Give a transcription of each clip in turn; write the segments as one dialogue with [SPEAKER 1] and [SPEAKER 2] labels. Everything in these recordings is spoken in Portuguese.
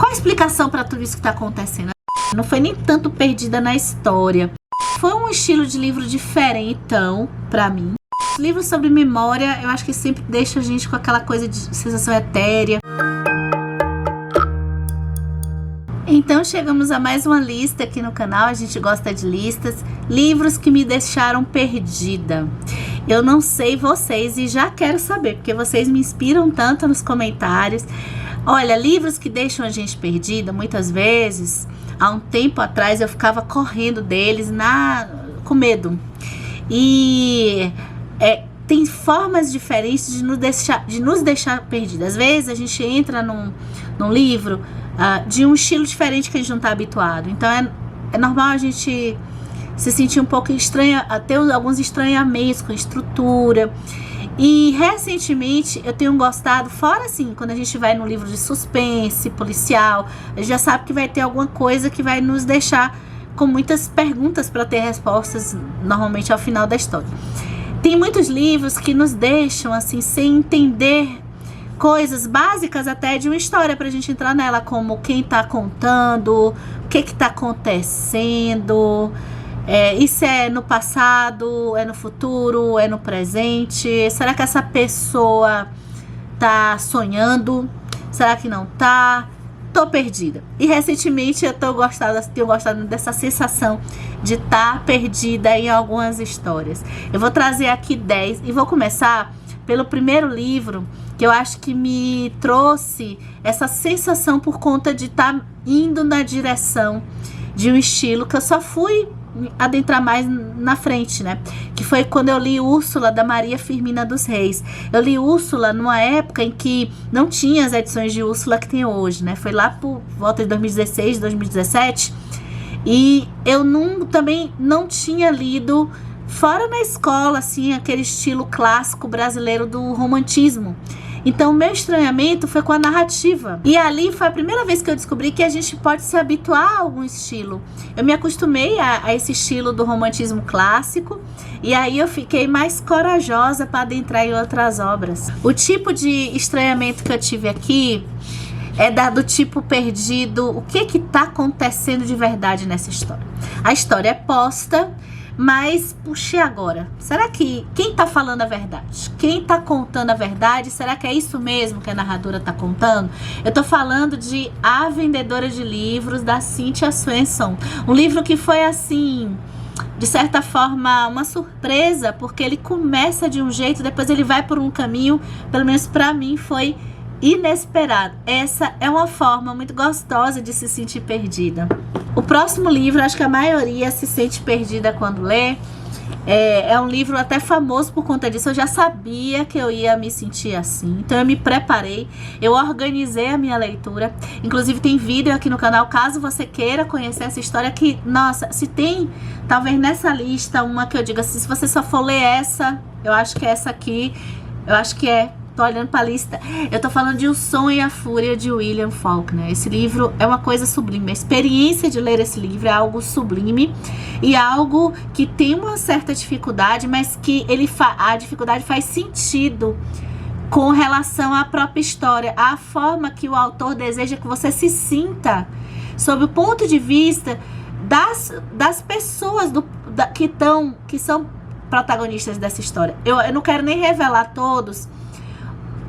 [SPEAKER 1] Qual a explicação para tudo isso que tá acontecendo? Não foi nem tanto perdida na história. Foi um estilo de livro diferentão pra mim. Livros sobre memória, eu acho que sempre deixa a gente com aquela coisa de sensação etérea. Então chegamos a mais uma lista aqui no canal. A gente gosta de listas. Livros que me deixaram perdida. Eu não sei vocês e já quero saber, porque vocês me inspiram tanto nos comentários. Olha, livros que deixam a gente perdida, muitas vezes, há um tempo atrás eu ficava correndo deles com medo. E tem formas diferentes de nos deixar perdidos. Às vezes a gente entra num livro de um estilo diferente que a gente não está habituado. Então é normal a gente se sentir um pouco estranha, ter alguns estranhamentos com a estrutura. E recentemente eu tenho gostado, fora assim, quando a gente vai no livro de suspense, policial, a gente já sabe que vai ter alguma coisa que vai nos deixar com muitas perguntas para ter respostas, normalmente ao final da história. Tem muitos livros que nos deixam assim, sem entender coisas básicas até de uma história pra gente entrar nela, como quem tá contando, o que tá acontecendo, isso é no passado, é no futuro, é no presente, será que essa pessoa tá sonhando, será que não tá? Tô perdida. E recentemente eu tenho gostado dessa sensação de estar perdida em algumas histórias. Eu vou trazer aqui 10 e vou começar pelo primeiro livro, que eu acho que me trouxe essa sensação por conta de estar indo na direção de um estilo que eu só fui adentrar mais na frente, né? Que foi quando eu li Úrsula, da Maria Firmina dos Reis. Eu li Úrsula numa época em que não tinha as edições de Úrsula que tem hoje, né? Foi lá por volta de 2016, 2017. E eu também não tinha lido, fora na escola, assim, aquele estilo clássico brasileiro do romantismo. Então o meu estranhamento foi com a narrativa. E ali foi a primeira vez que eu descobri que a gente pode se habituar a algum estilo. Eu me acostumei a esse estilo do romantismo clássico. E aí eu fiquei mais corajosa para adentrar em outras obras. O tipo de estranhamento que eu tive aqui é do tipo perdido. O que tá acontecendo de verdade nessa história? A história é posta, mas, puxa, agora? Será que quem tá falando a verdade? Quem tá contando a verdade? Será que é isso mesmo que a narradora tá contando? Eu tô falando de A Vendedora de Livros, da Cynthia Swenson. Um livro que foi, assim, de certa forma, uma surpresa, porque ele começa de um jeito, depois ele vai por um caminho, pelo menos pra mim, foi inesperado. Essa é uma forma muito gostosa de se sentir perdida. O próximo livro, acho que a maioria se sente perdida quando lê. É um livro até famoso por conta disso. Eu já sabia que eu ia me sentir assim, então eu me preparei, eu organizei a minha leitura. Inclusive tem vídeo aqui no canal, caso você queira conhecer essa história, que, nossa, se tem, talvez nessa lista, uma que eu diga assim, se você só for ler essa, eu acho que é essa aqui, eu acho que é. Tô olhando pra lista. Eu tô falando de O Som e a Fúria, de William Faulkner. Esse livro é uma coisa sublime. A experiência de ler esse livro é algo sublime e algo que tem uma certa dificuldade, mas que a dificuldade faz sentido com relação à própria história, à forma que o autor deseja que você se sinta sob o ponto de vista das pessoas que são protagonistas dessa história. Eu não quero nem revelar todos,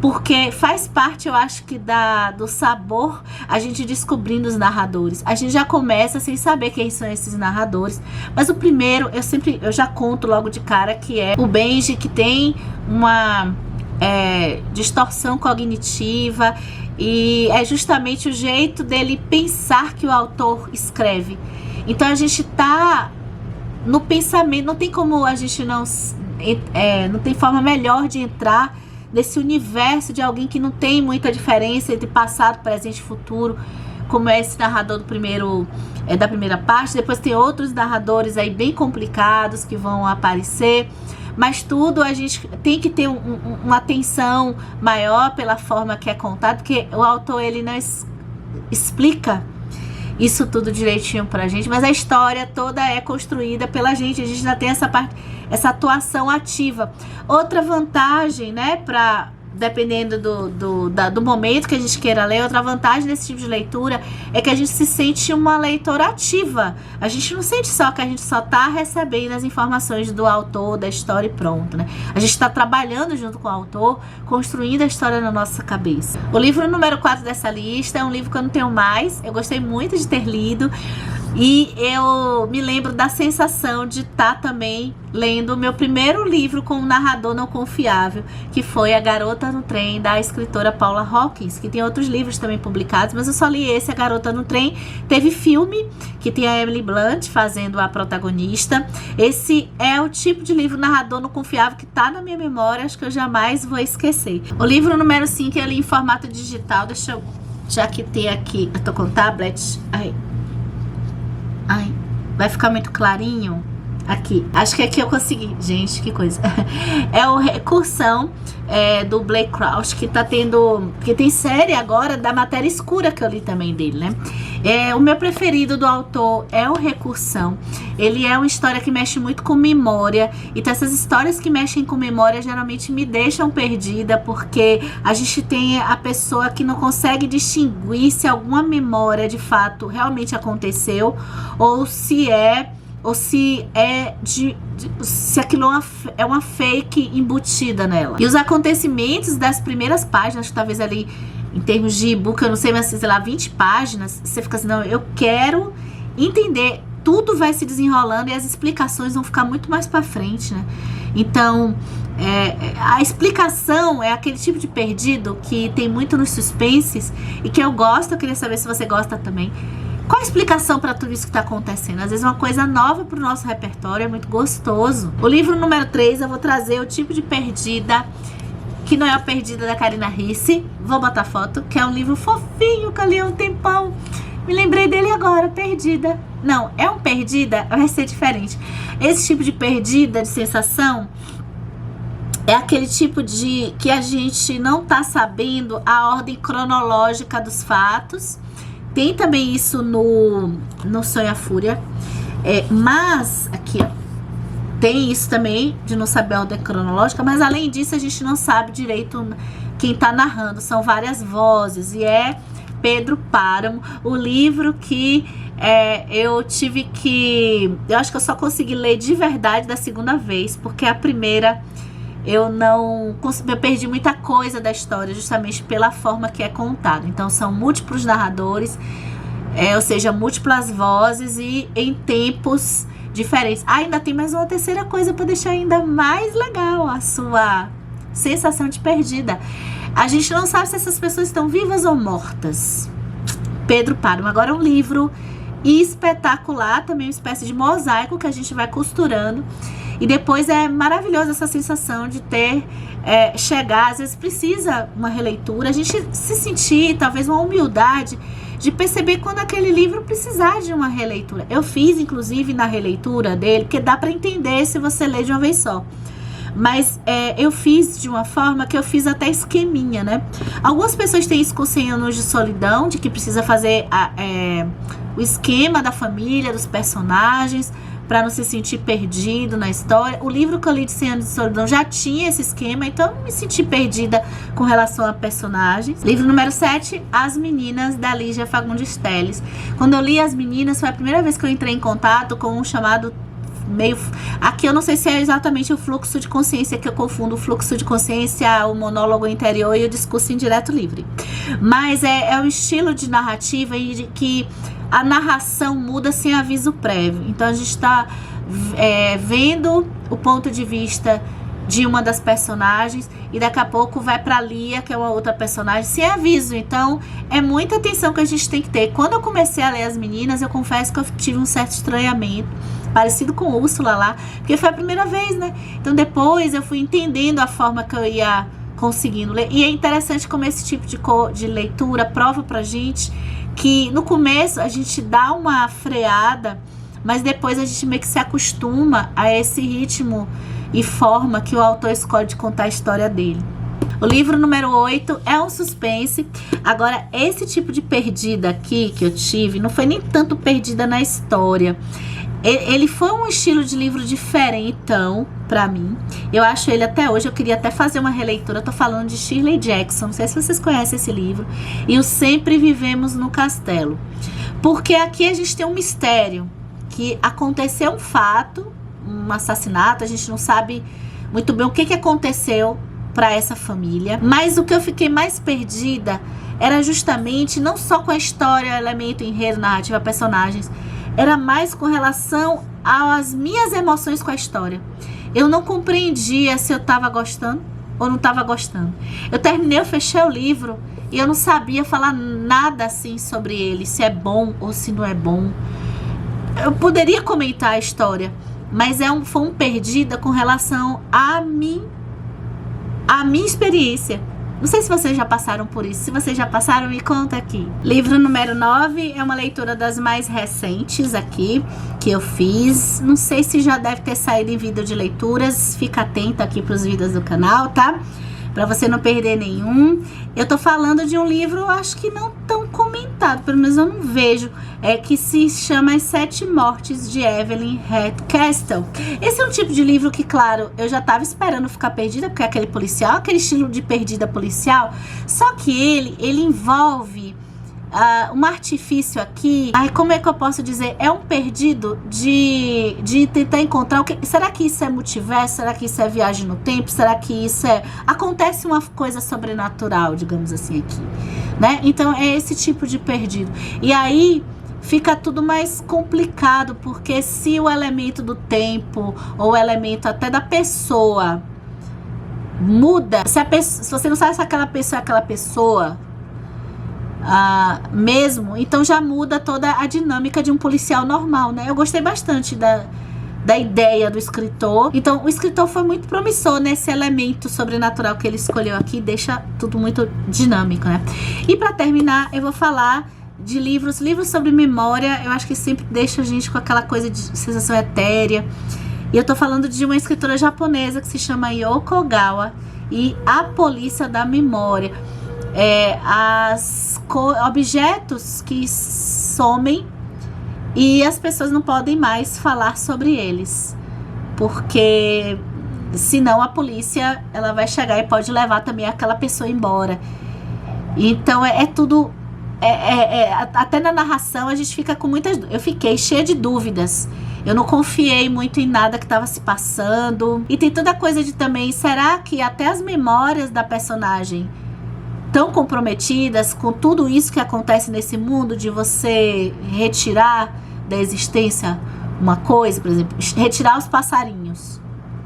[SPEAKER 1] porque faz parte, eu acho que do sabor, a gente descobrindo os narradores. A gente já começa sem saber quem são esses narradores. Mas o primeiro, eu já conto logo de cara, que é o Benji, que tem uma distorção cognitiva. E é justamente o jeito dele pensar que o autor escreve. Então a gente tá no pensamento, não tem como a gente não tem forma melhor de entrar nesse universo de alguém que não tem muita diferença entre passado, presente e futuro, como é esse narrador da primeira parte. Depois tem outros narradores aí bem complicados que vão aparecer, mas tudo a gente tem que ter uma atenção maior pela forma que é contado, porque o autor, ele não explica isso tudo direitinho pra gente, mas a história toda é construída pela gente. A gente ainda tem essa atuação ativa. Outra vantagem, né, dependendo do momento que a gente queira ler. Outra vantagem desse tipo de leitura é que a gente se sente uma leitora ativa. A gente não sente só que a gente só tá recebendo as informações do autor, da história e pronto, né? A gente tá trabalhando junto com o autor, construindo a história na nossa cabeça. O livro número 4 dessa lista é um livro que eu não tenho mais. Eu gostei muito de ter lido. E eu me lembro da sensação de estar também lendo o meu primeiro livro com um narrador não confiável, que foi A Garota no Trem, da escritora Paula Hawkins, que tem outros livros também publicados, mas eu só li esse, A Garota no Trem. Teve filme, que tem a Emily Blunt fazendo a protagonista. Esse é o tipo de livro narrador não confiável que tá na minha memória, acho que eu jamais vou esquecer. O livro número 5 eu li em formato digital, deixa eu já que tem aqui, eu tô com o tablet, ai, vai ficar muito clarinho aqui. Acho que aqui eu consegui. Gente, que coisa. É o Recursão do Blake Crouch, que tá tendo... Que tem série agora da Matéria Escura, que eu li também dele, né? O meu preferido do autor é o Recursão. Ele é uma história que mexe muito com memória. Então essas histórias que mexem com memória geralmente me deixam perdida, porque a gente tem a pessoa que não consegue distinguir se alguma memória de fato realmente aconteceu, ou se aquilo é uma fake embutida nela. E os acontecimentos das primeiras páginas, talvez ali em termos de e-book, eu não sei, mas sei lá, 20 páginas, você fica assim, não, eu quero entender. Tudo vai se desenrolando e as explicações vão ficar muito mais pra frente, né? Então, a explicação é aquele tipo de perdido que tem muito nos suspenses e que eu gosto. Eu queria saber se você gosta também. Qual a explicação para tudo isso que está acontecendo? Às vezes uma coisa nova para o nosso repertório, é muito gostoso. O livro número 3 eu vou trazer o tipo de perdida, que não é a Perdida da Karina Ricci. Vou botar foto, que é um livro fofinho que eu li há um tempão. Me lembrei dele agora, Perdida. Não, é um perdida, vai ser diferente. Esse tipo de perdida, de sensação, é aquele tipo de que a gente não tá sabendo a ordem cronológica dos fatos. Tem também isso no Sonho e a Fúria. Mas, aqui, ó, tem isso também, de não saber a ordem cronológica. Mas, além disso, a gente não sabe direito quem tá narrando. São várias vozes. E é Pedro Páramo, o livro que eu tive que... Eu acho que eu só consegui ler de verdade da segunda vez, porque a primeira eu perdi muita coisa da história, justamente pela forma que é contado. Então são múltiplos narradores, ou seja, múltiplas vozes e em tempos diferentes. Ainda tem mais uma terceira coisa para deixar ainda mais legal a sua sensação de perdida. A gente não sabe se essas pessoas estão vivas ou mortas. Pedro Páramo. Agora é um livro espetacular, também uma espécie de mosaico que a gente vai costurando. E depois é maravilhosa essa sensação de chegar, às vezes precisa uma releitura, a gente se sentir, talvez uma humildade de perceber quando aquele livro precisar de uma releitura. Eu fiz, inclusive, na releitura dele, porque dá para entender se você lê de uma vez só. Mas eu fiz de uma forma que eu fiz até esqueminha, né? Algumas pessoas têm isso com 100 anos de solidão, de que precisa fazer o esquema da família, dos personagens, para não se sentir perdido na história. O livro que eu li de 100 anos de solidão já tinha esse esquema, então eu não me senti perdida com relação a personagens. Livro número 7, As Meninas, da Lígia Fagundes Telles. Quando eu li As Meninas, foi a primeira vez que eu entrei em contato com um chamado aqui eu não sei se é exatamente o fluxo de consciência, que eu confundo o fluxo de consciência, o monólogo interior e o discurso indireto livre. Mas é um estilo de narrativa e de que a narração muda sem aviso prévio. Então a gente está vendo o ponto de vista de uma das personagens e daqui a pouco vai para Lia, que é uma outra personagem, sem aviso. Então é muita atenção que a gente tem que ter. Quando eu comecei a ler As Meninas, eu confesso que eu tive um certo estranhamento, parecido com Úrsula lá, porque foi a primeira vez, né? Então depois eu fui entendendo a forma que eu ia conseguindo ler. E é interessante como esse tipo de leitura prova pra gente que no começo a gente dá uma freada, mas depois a gente meio que se acostuma a esse ritmo e forma que o autor escolhe de contar a história dele. O livro número 8 é um suspense. Agora, esse tipo de perdida aqui que eu tive, não foi nem tanto perdida na história. Ele foi um estilo de livro diferentão pra mim. Eu acho ele até hoje, eu queria até fazer uma releitura. Eu tô falando de Shirley Jackson, não sei se vocês conhecem esse livro. E o Sempre Vivemos no Castelo. Porque aqui a gente tem um mistério, que aconteceu um fato, um assassinato, a gente não sabe muito bem o que aconteceu para essa família. Mas o que eu fiquei mais perdida era justamente, não só com a história, elemento, enredo, narrativa, personagens, era mais com relação às minhas emoções com a história. Eu não compreendia se eu estava gostando ou não estava gostando. Eu terminei, eu fechei o livro e eu não sabia falar nada assim sobre ele, se é bom ou se não é bom. Eu poderia comentar a história, mas foi um perdida com relação a minha experiência. Não sei se vocês já passaram por isso. Se vocês já passaram, me conta aqui. Livro número 9 é uma leitura das mais recentes aqui, que eu fiz. Não sei se já deve ter saído em vídeo de leituras. Fica atento aqui para os vídeos do canal, tá? Para você não perder nenhum. Eu tô falando de um livro, acho que não tão comentado, pelo menos eu não vejo, que se chama As 7 Mortes de Evelyn Hardcastle. Esse é um tipo de livro que, claro, eu já tava esperando ficar perdida, porque é aquele policial, aquele estilo de perdida policial, só que ele envolve um artifício aqui. Ai, como é que eu posso dizer? É um perdido de tentar encontrar o que. Será que isso é multiverso? Será que isso é viagem no tempo? Será que isso acontece uma coisa sobrenatural, digamos assim, aqui, né? Então é esse tipo de perdido. E aí fica tudo mais complicado, porque se o elemento do tempo ou o elemento até da pessoa muda, se você não sabe se aquela pessoa é aquela pessoa mesmo, então já muda toda a dinâmica de um policial normal, né? Eu gostei bastante da ideia do escritor. Então o escritor foi muito promissor nesse elemento sobrenatural que ele escolheu aqui, deixa tudo muito dinâmico, né? E para terminar, eu vou falar de livros sobre memória. Eu acho que sempre deixa a gente com aquela coisa de sensação etérea. E eu tô falando de uma escritora japonesa que se chama Yoko Ogawa e A Polícia da Memória. Objetos que somem e as pessoas não podem mais falar sobre eles, porque senão a polícia ela vai chegar e pode levar também aquela pessoa embora. Então tudo até na narração a gente fica com muitas. Eu fiquei cheia de dúvidas. Eu não confiei muito em nada que estava se passando. E tem toda a coisa de também, será que até as memórias da personagem tão comprometidas com tudo isso que acontece nesse mundo, de você retirar da existência uma coisa, por exemplo, retirar os passarinhos.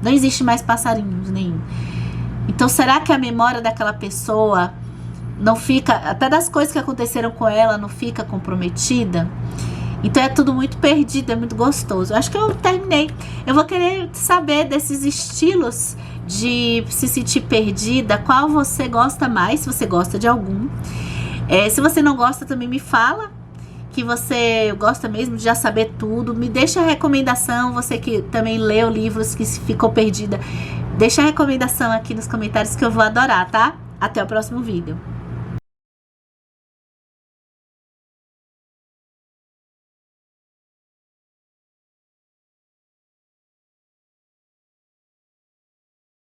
[SPEAKER 1] Não existe mais passarinhos nenhum. Então, será que a memória daquela pessoa não fica, até das coisas que aconteceram com ela, não fica comprometida? Então é tudo muito perdido, é muito gostoso. Eu acho que eu terminei. Eu vou querer saber desses estilos de se sentir perdida, qual você gosta mais, se você gosta de algum. Se você não gosta, também me fala que você gosta mesmo de já saber tudo. Me deixa a recomendação, você que também leu livros que ficou perdida, deixa a recomendação aqui nos comentários que eu vou adorar, tá? Até o próximo vídeo.